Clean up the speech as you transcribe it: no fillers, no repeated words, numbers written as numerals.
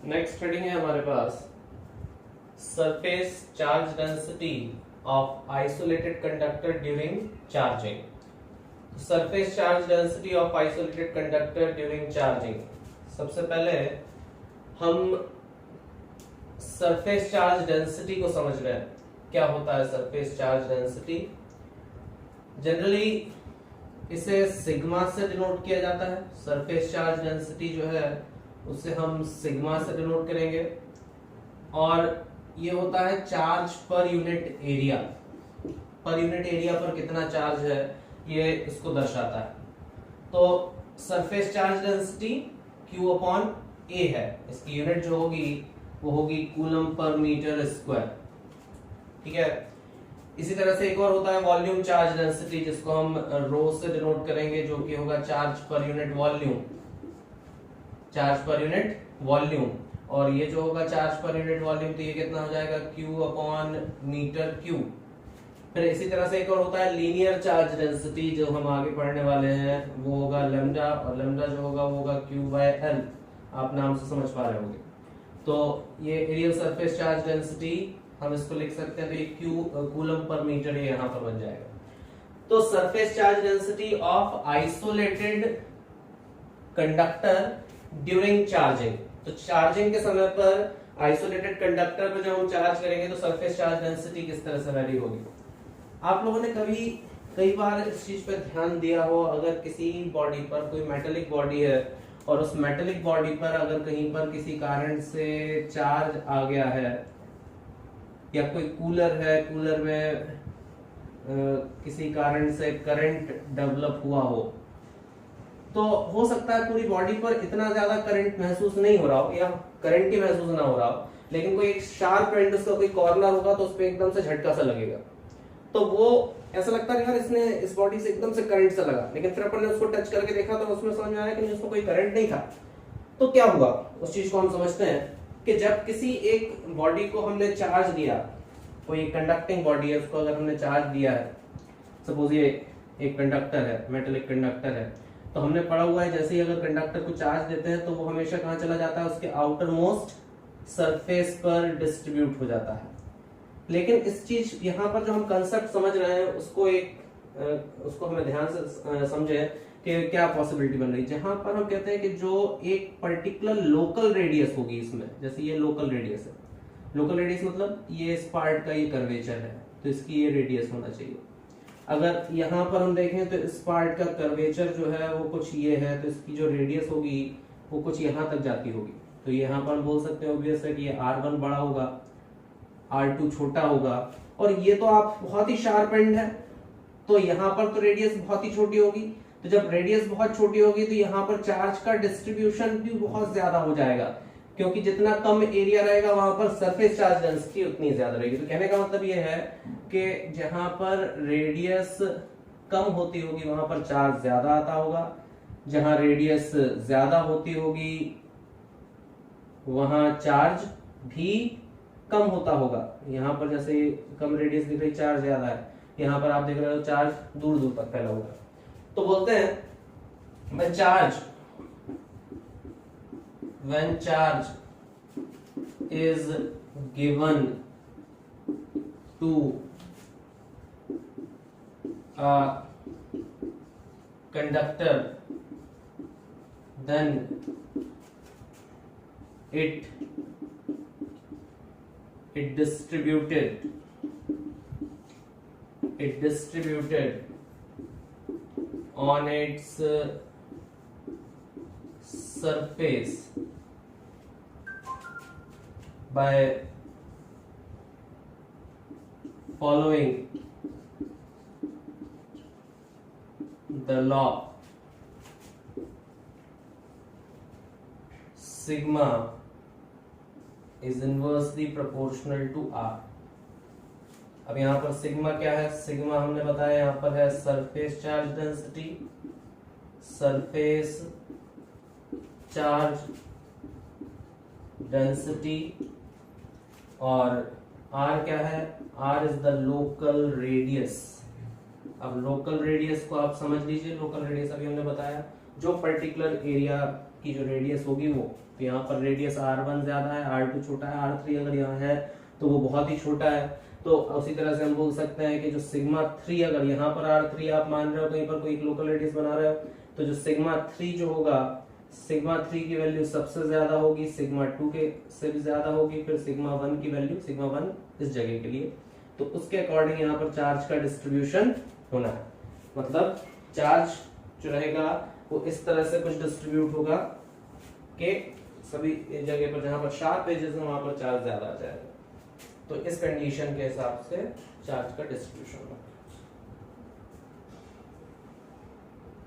Next heading है हमारे पास surface charge density of isolated conductor during charging. Surface charge density of isolated conductor during charging. सबसे पहले हम सरफेस चार्ज डेंसिटी को समझ रहे हैं। क्या होता है सरफेस चार्ज डेंसिटी? जनरली इसे सिग्मा से डिनोट किया जाता है। सरफेस चार्ज डेंसिटी जो है उसे हम सिग्मा से डिनोट करेंगे और ये होता है charge per unit area. Per unit area पर कितना चार्ज है ये इसको दर्शाता है। तो surface charge density Q upon A है। इसकी यूनिट जो होगी वो होगी कूलम पर मीटर स्क्वायर। ठीक है। इसी तरह से एक और होता है वॉल्यूम चार्ज डेंसिटी, जिसको हम रो से डिनोट करेंगे, जो कि होगा charge per unit volume. Charge per unit volume और ये जो होगा चार्ज पर यूनिट वॉल्यूम, तो ये कितना हो जाएगा Q अपॉन मीटर क्यूब। फिर इसी तरह से एक और होता है लीनियर चार्ज डेंसिटी, जो हम आगे पढ़ने वाले हैं, वो होगा लैम्डा, और लैम्डा जो होगा वो होगा Q/L। आप नाम से समझ पा रहे होंगे। तो ये एरियल सरफेस चार्ज डेंसिटी हम इसको लिख सकते हैं, तो ये Q कूलम पर मीटर ये यहां पर बन जाएगा। तो surface charge density of isolated conductor during charging. तो चार्जिंग के समय पर आइसोलेटेड कंडक्टर पर जब हम चार्ज करेंगे तो सरफेस चार्ज डेंसिटी किस तरह से वैरी होगी। आप लोगों ने कई बार इस चीज पर ध्यान दिया हो, अगर किसी बॉडी पर कोई मेटेलिक बॉडी है और उस मेटेलिक बॉडी पर अगर कहीं पर किसी कारण से चार्ज आ गया है, या कोई कूलर है, कूलर में किसी कारण से करंट डेवलप हुआ हो, तो हो सकता है पूरी बॉडी पर इतना ज्यादा करंट महसूस नहीं हो रहा हो या करंट ही महसूस ना हो रहा हो, लेकिन कोई एक शार्प एंड उसका कोई कॉर्नर होगा तो उस पर एकदम से झटका सा लगेगा, तो वो ऐसा लगता है यार इसने इस बॉडी से एकदम से करंट सा लगा। लेकिन फिर अपन ने उसको टच करके देखा तो उसमें समझ में आया कि उसमें कोई करंट नहीं था। तो क्या हुआ, उस चीज को हम समझते हैं कि जब किसी एक बॉडी को हमने चार्ज दिया, कोई कंडक्टिंग बॉडी है उसको अगर हमने चार्ज दिया है, सपोज ये एक कंडक्टर है, मेटेलिक कंडक्टर है, तो हमने पढ़ा हुआ है जैसे ही अगर कंडक्टर को चार्ज देते हैं तो वो हमेशा कहां चला जाता है, उसके आउटर मोस्ट सरफेस पर डिस्ट्रीब्यूट हो जाता है। लेकिन इस चीज यहाँ पर जो हम कंसेप्ट समझ रहे हैं उसको हमें ध्यान से समझे कि क्या पॉसिबिलिटी बन रही है। जहां पर हम कहते हैं कि जो एक पर्टिकुलर लोकल रेडियस होगी इसमें, जैसे ये लोकल रेडियस है, लोकल रेडियस मतलब ये इस पार्ट का ये कर्वेचर है, तो इसकी ये रेडियस होना चाहिए। अगर यहाँ पर हम देखें तो इस पार्ट का कर्वेचर जो है वो कुछ ये है, तो इसकी जो रेडियस होगी वो कुछ यहाँ तक जाती होगी। तो यहाँ पर हम बोल सकते हैं ऑब्वियस है कि ये R1 बड़ा होगा, R2 छोटा होगा, और ये तो आप बहुत ही शार्प एंड है, तो यहाँ पर तो रेडियस बहुत ही छोटी होगी। तो जब रेडियस बहुत छोटी होगी तो यहाँ पर चार्ज का डिस्ट्रीब्यूशन भी बहुत ज्यादा हो जाएगा, क्योंकि जितना कम एरिया रहेगा वहां पर सरफेस चार्ज डेंसिटी उतनी ज्यादा रहेगी। तो कहने का मतलब ये है कि जहां पर रेडियस कम होती होगी वहां पर चार्ज ज्यादा आता होगा, जहां रेडियस ज्यादा होती होगी वहां चार्ज भी कम होता होगा। यहाँ पर जैसे कम रेडियस दिख रही, चार्ज ज्यादा है, यहाँ पर आप देख रहे हो चार्ज दूर दूर तक फैला हुआ है। तो बोलते हैं when charge is given to a conductor, then it distributed on its surface by following the law sigma is inversely proportional to R। अब यहाँ पर सिग्मा क्या है? सिग्मा हमने बताया यहाँ पर है surface charge density, surface charge density, और R क्या है? R is the local radius अब लोकल रेडियस को आप समझ लीजिए, लोकल रेडियस अभी हमने बताया, जो पर्टिकुलर एरिया की जो रेडियस होगी वो, तो यहाँ पर रेडियस r1 ज्यादा है, r2 छोटा है, r3 अगर यहाँ है तो वो बहुत ही छोटा है। तो उसी तरह से हम बोल सकते हैं कि जो सिग्मा 3, अगर यहाँ पर r3 आप मान रहे हो, कहीं पर कोई लोकल रेडियस बना रहे हो, तो जो सिग्मा 3 जो होगा, सिग्मा 3 की वैल्यू सबसे ज्यादा होगी, सिग्मा 2 के से भी ज्यादा होगी, फिर सिग्मा 1 की वैल्यू, सिग्मा 1 इस जगह के लिए, तो उसके अकॉर्डिंग यहाँ पर चार्ज का डिस्ट्रीब्यूशन होना है। मतलब चार्ज जो रहेगा वो इस तरह से कुछ डिस्ट्रीब्यूट होगा कि सभी जगह पर जहां पर शार्प एजेस है वहां पर चार्ज ज्यादा आ जाएगा। तो इस कंडीशन के हिसाब से चार्ज का डिस्ट्रीब्यूशन होगा।